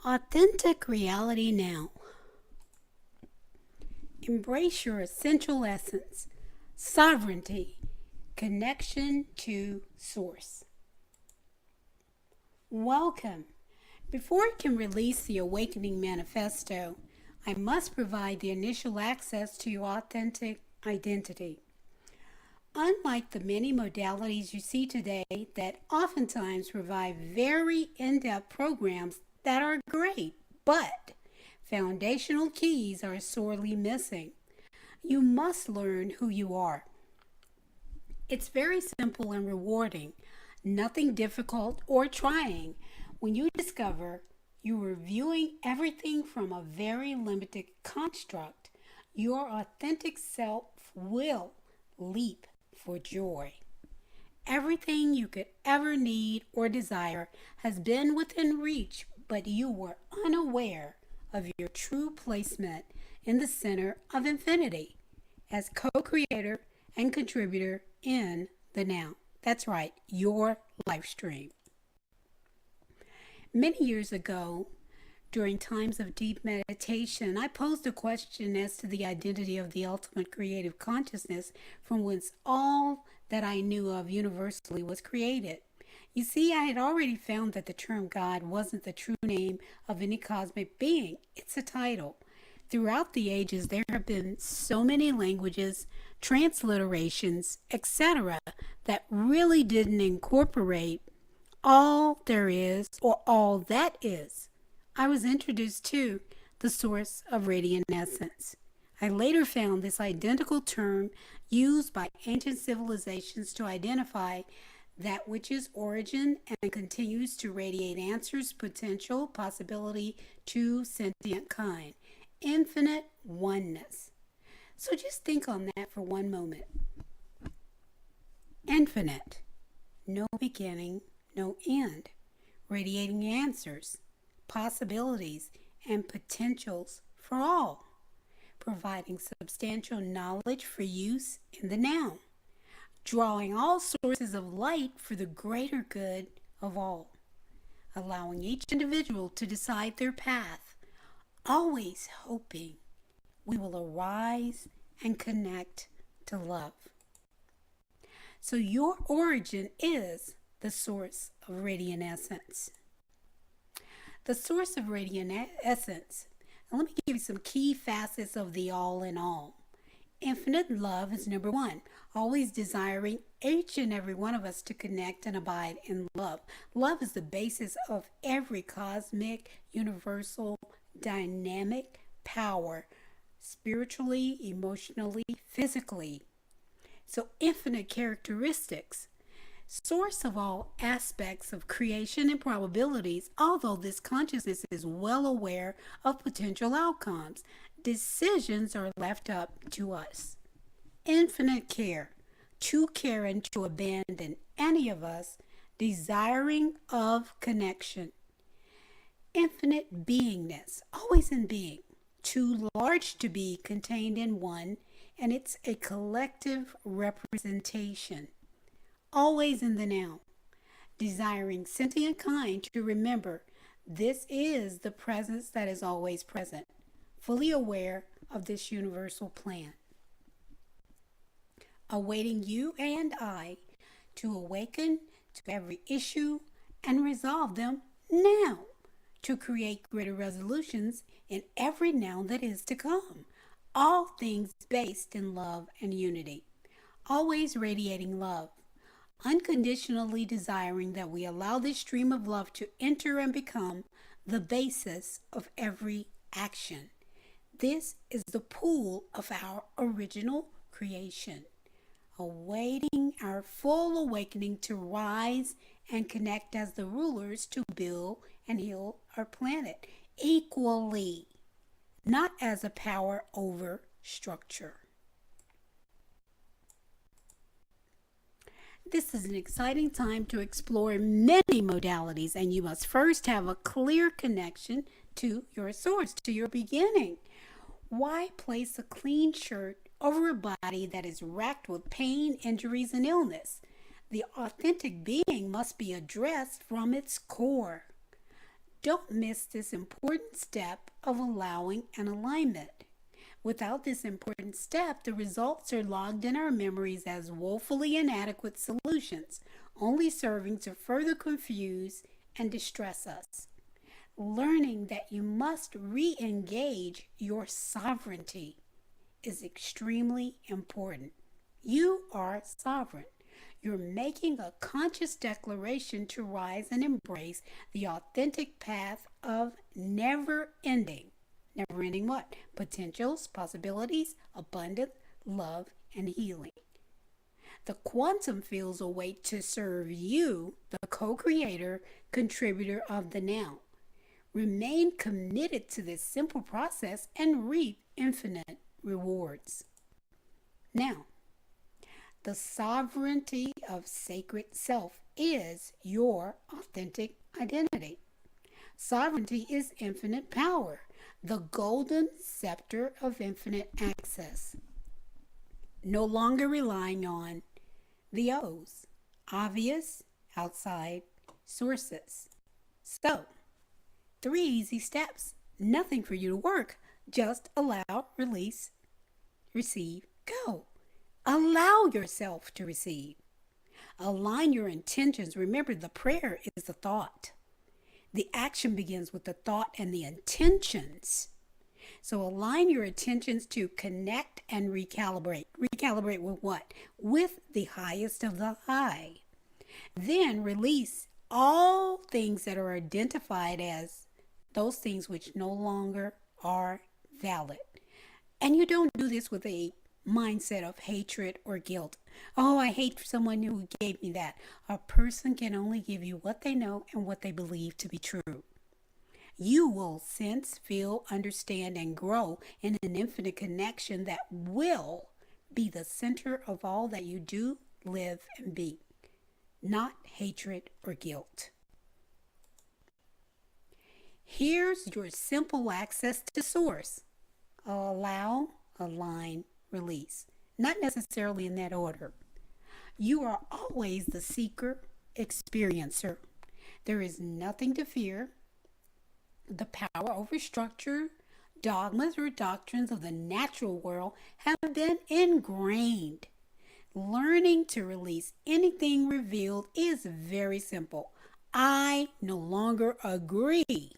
Authentic reality now. Embrace your essential essence, sovereignty, connection to source. Welcome. Before I can release the Awakening Manifesto, I must provide the initial access to your authentic identity. Unlike the many modalities you see today that oftentimes provide very in-depth programs that are great, but foundational keys are sorely missing. You must learn who you are. It's very simple and rewarding, nothing difficult or trying. When you discover you are viewing everything from a very limited construct, your authentic self will leap for joy. Everything you could ever need or desire has been within reach, but you were unaware of your true placement in the center of infinity as co-creator and contributor in the now. That's right, your life stream. Many years ago, during times of deep meditation, I posed a question as to the identity of the ultimate creative consciousness from whence all that I knew of universally was created. You see, I had already found that the term God wasn't the true name of any cosmic being. It's a title. Throughout the ages, there have been so many languages, transliterations, etc., that really didn't incorporate all there is or all that is. I was introduced to the source of radiant essence. I later found this identical term used by ancient civilizations to identify that which is origin and continues to radiate answers, potential, possibility to sentient kind. Infinite oneness. So just think on that for one moment. Infinite. No beginning, no end. Radiating answers, possibilities, and potentials for all. Providing substantial knowledge for use in the now. Drawing all sources of light for the greater good of all. Allowing each individual to decide their path. Always hoping we will arise and connect to love. So your origin is the source of radiant essence. The source of radiant essence. Now let me give you some key facets of the all in all. Infinite love is number one, always desiring each and every one of us to connect and abide in love. Love is the basis of every cosmic, universal, dynamic power, spiritually, emotionally, physically. So infinite characteristics. Source of all aspects of creation and probabilities, although this consciousness is well aware of potential outcomes. Decisions are left up to us. Infinite care, to care and to abandon any of us desiring of connection. Infinite beingness, always in being, too large to be contained in one, and it's a collective representation. Always in the now, desiring sentient kind to remember this is the presence that is always present, fully aware of this universal plan. Awaiting you and I to awaken to every issue and resolve them now, to create greater resolutions in every now that is to come. All things based in love and unity. Always radiating love. Unconditionally desiring that we allow this stream of love to enter and become the basis of every action. This is the pool of our original creation, awaiting our full awakening to rise and connect as the rulers to build and heal our planet equally, not as a power over structure. This is an exciting time to explore many modalities, and you must first have a clear connection to your source, to your beginning. Why place a clean shirt over a body that is racked with pain, injuries, and illness? The authentic being must be addressed from its core. Don't miss this important step of allowing an alignment. Without this important step, the results are logged in our memories as woefully inadequate solutions, only serving to further confuse and distress us. Learning that you must re-engage your sovereignty is extremely important. You are sovereign. You're making a conscious declaration to rise and embrace the authentic path of never ending what? Potentials, possibilities, abundance, love, and healing. The quantum fields await to serve you, the co-creator, contributor of the now. Remain committed to this simple process and reap infinite rewards. Now, the sovereignty of sacred self is your authentic identity. Sovereignty is infinite power, the golden scepter of infinite access. No longer relying on the O's, obvious, outside sources. So, 3 easy steps. Nothing for you to work. Just allow, release, receive, go. Allow yourself to receive. Align your intentions. Remember, the prayer is the thought. The action begins with the thought and the intentions. So align your intentions to connect and recalibrate. Recalibrate with what? With the highest of the high. Then release all things that are identified as those things which no longer are valid. And you don't do this with a mindset of hatred or guilt. Oh, I hate someone who gave me that. A person can only give you what they know and what they believe to be true. You will sense, feel, understand, and grow in an infinite connection that will be the center of all that you do, live, and be. Not hatred or guilt. Here's your simple access to source. Allow, align, release. Not necessarily in that order. You are always the seeker, experiencer. There is nothing to fear. The power over structure, dogmas, or doctrines of the natural world have been ingrained. Learning to release anything revealed is very simple. I no longer agree.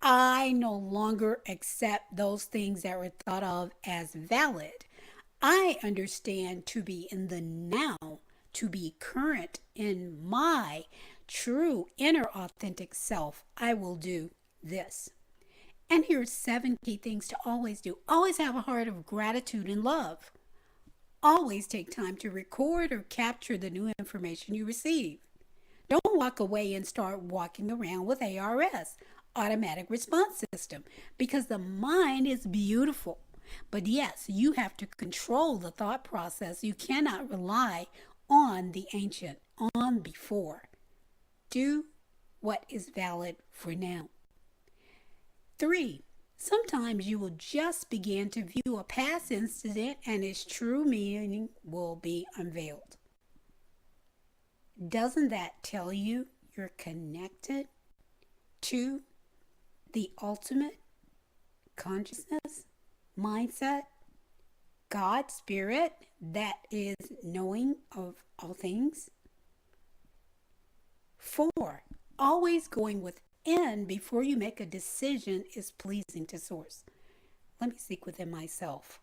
I no longer accept those things that were thought of as valid. I understand to be in the now, to be current in my true inner authentic self. I will do this. And here's 7 key things to always do. Always have a heart of gratitude and love. Always take time to record or capture the new information you receive. Don't walk away and start walking around with ARS, automatic response system, because the mind is beautiful. But yes, you have to control the thought process. You cannot rely on the ancient, on before. Do what is valid for now. 3, sometimes you will just begin to view a past incident and its true meaning will be unveiled. Doesn't that tell you you're connected to the ultimate consciousness, mindset, God, spirit, that is knowing of all things? 4, always going within before you make a decision is pleasing to source. Let me seek within myself.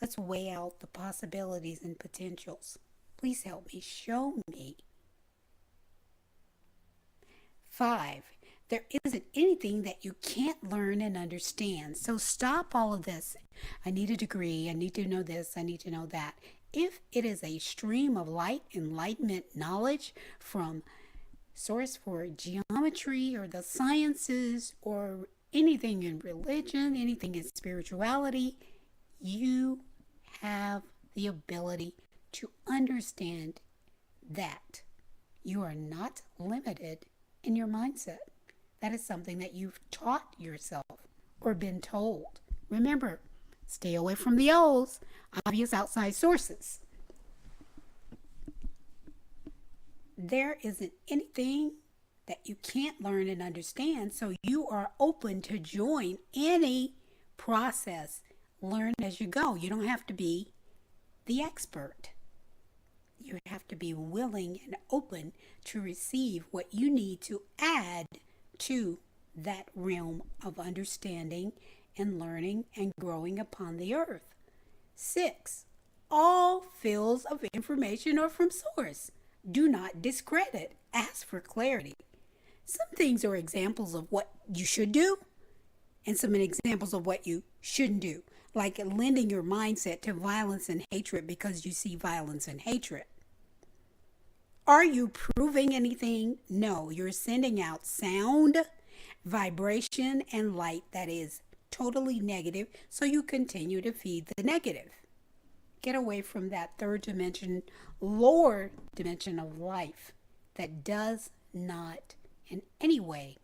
Let's weigh out the possibilities and potentials. Please help me, show me. 5, there isn't anything that you can't learn and understand. So stop all of this. I need a degree. I need to know this. I need to know that. If it is a stream of light, enlightenment, knowledge from source for geometry or the sciences or anything in religion, anything in spirituality, you have the ability to understand that you are not limited in your mindset. That is something that you've taught yourself or been told. Remember, stay away from the O's, obvious outside sources. There isn't anything that you can't learn and understand, so you are open to join any process. Learn as you go. You don't have to be the expert. You have to be willing and open to receive what you need to add to that realm of understanding and learning and growing upon the earth. 6. All fields of information are from source. Do not discredit. Ask for clarity. Some things are examples of what you should do and some examples of what you shouldn't do, like lending your mindset to violence and hatred because you see violence and hatred. Are you proving anything? No, you're sending out sound, vibration, and light that is totally negative, so you continue to feed the negative. Get away from that third dimension, lower dimension of life that does not in any way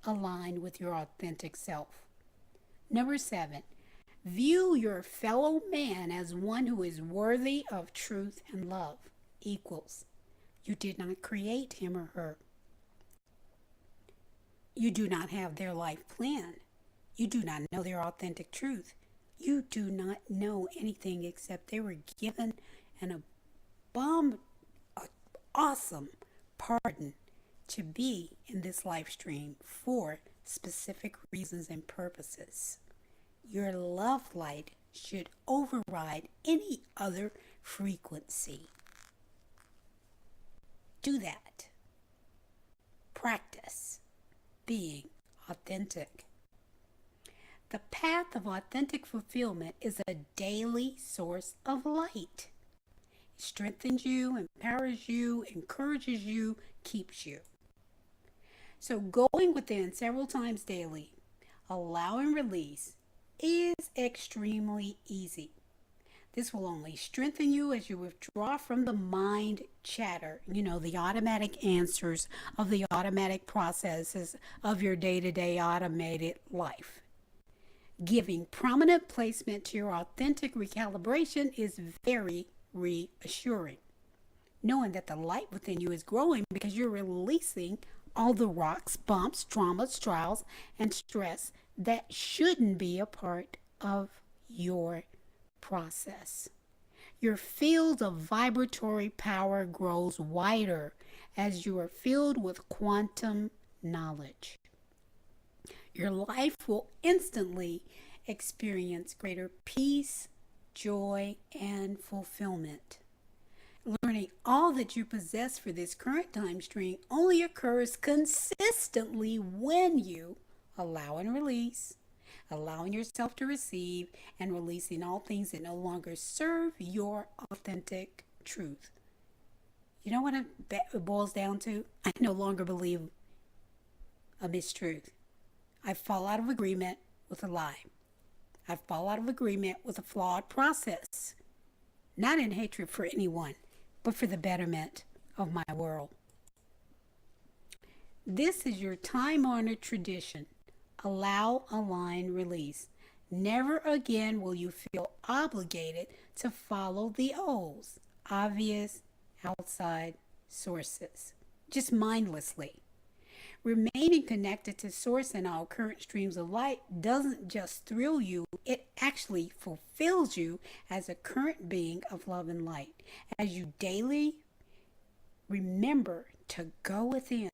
align with your authentic self. Number 7, view your fellow man as one who is worthy of truth and love. Equals. You did not create him or her. You do not have their life plan. You do not know their authentic truth. You do not know anything except they were given an awesome pardon to be in this life stream for specific reasons and purposes. Your love light should override any other frequency. Do that. Practice being authentic. The path of authentic fulfillment is a daily source of light. It strengthens you, empowers you, encourages you, keeps you. So going within several times daily, allow and release, is extremely easy. This will only strengthen you as you withdraw from the mind chatter, the automatic answers of the automatic processes of your day-to-day automated life. Giving prominent placement to your authentic recalibration is very reassuring. Knowing that the light within you is growing because you're releasing all the rocks, bumps, traumas, trials, and stress that shouldn't be a part of your process. Your field of vibratory power grows wider as you are filled with quantum knowledge. Your life will instantly experience greater peace, joy, and fulfillment. Learning all that you possess for this current time stream only occurs consistently when you allow and release, allowing yourself to receive, and releasing all things that no longer serve your authentic truth. You know what it boils down to? I no longer believe a mistruth. I fall out of agreement with a lie. I fall out of agreement with a flawed process. Not in hatred for anyone, but for the betterment of my world. This is your time-honored tradition. Allow, align, release. Never again will you feel obligated to follow the O's, obvious, outside sources, just mindlessly. Remaining connected to source and all current streams of light doesn't just thrill you, it actually fulfills you as a current being of love and light. As you daily remember to go within,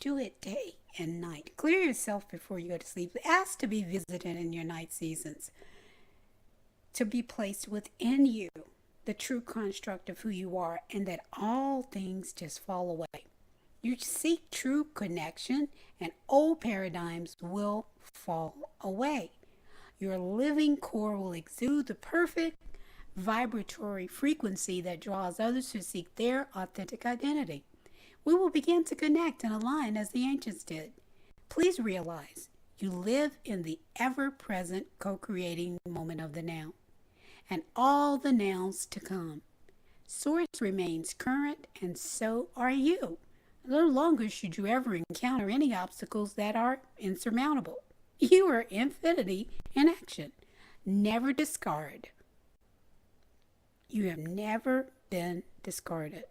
do it day and night. Clear yourself before you go to sleep. Ask to be visited in your night seasons, to be placed within you, the true construct of who you are, and that all things just fall away. You seek true connection, and old paradigms will fall away. Your living core will exude the perfect vibratory frequency that draws others to seek their authentic identity. We will begin to connect and align as the ancients did. Please realize you live in the ever-present co-creating moment of the now, and all the nows to come. Source remains current, and so are you. No longer should you ever encounter any obstacles that are insurmountable. You are infinity in action. Never discard. You have never been discarded.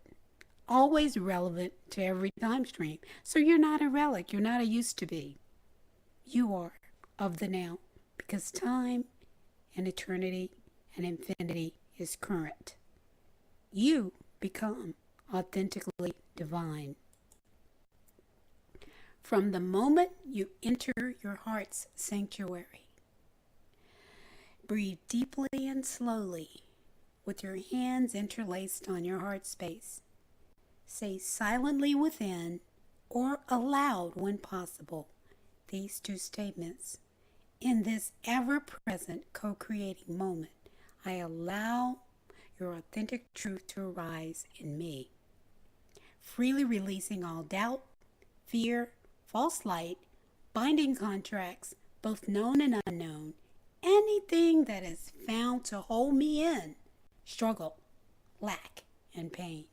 always relevant to every time stream. So you're not a relic. You're not a used to be. You are of the now, because time and eternity and infinity is current. You become authentically divine. From the moment you enter your heart's sanctuary, breathe deeply and slowly with your hands interlaced on your heart space. Say silently within or aloud when possible these two statements. In this ever-present co-creating moment, I allow your authentic truth to arise in me, freely releasing all doubt, fear, false light, binding contracts, both known and unknown, anything that is found to hold me in struggle, lack, and pain.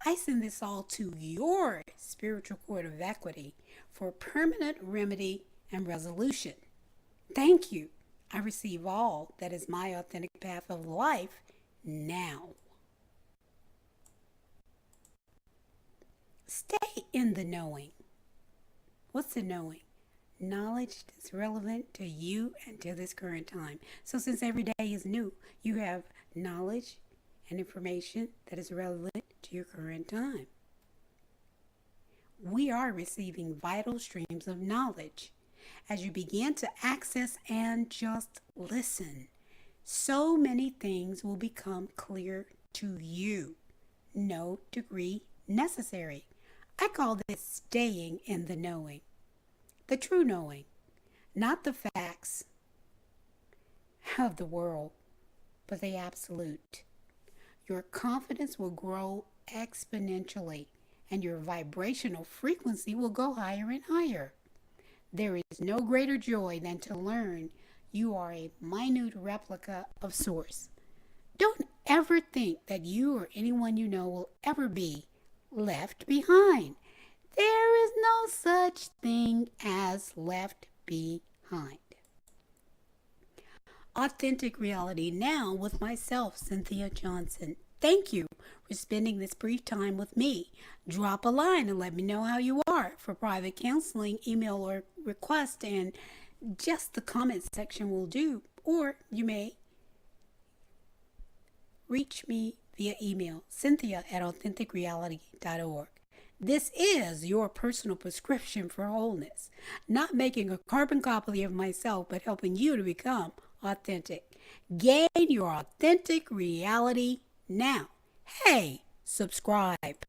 I send this all to your spiritual court of equity for permanent remedy and resolution. Thank you. I receive all that is my authentic path of life now. Stay in the knowing. What's the knowing? Knowledge that's relevant to you and to this current time. So since every day is new, you have knowledge and information that is relevant to your current time. We are receiving vital streams of knowledge. As you begin to access and just listen, so many things will become clear to you. No degree necessary. I call this staying in the knowing. The true knowing, not the facts of the world, but the absolute. Your confidence will grow exponentially, and your vibrational frequency will go higher and higher. There is no greater joy than to learn you are a minute replica of Source. Don't ever think that you or anyone you know will ever be left behind. There is no such thing as left behind. Authentic Reality Now with myself, Cynthia Johnson. Thank you for spending this brief time with me. Drop a line and let me know how you are. For private counseling, email or request, and just the comment section will do. Or you may reach me via email, cynthia@authenticreality.org. This is your personal prescription for wholeness. Not making a carbon copy of myself, but helping you to become authentic. Gain your authentic reality now. Hey, subscribe.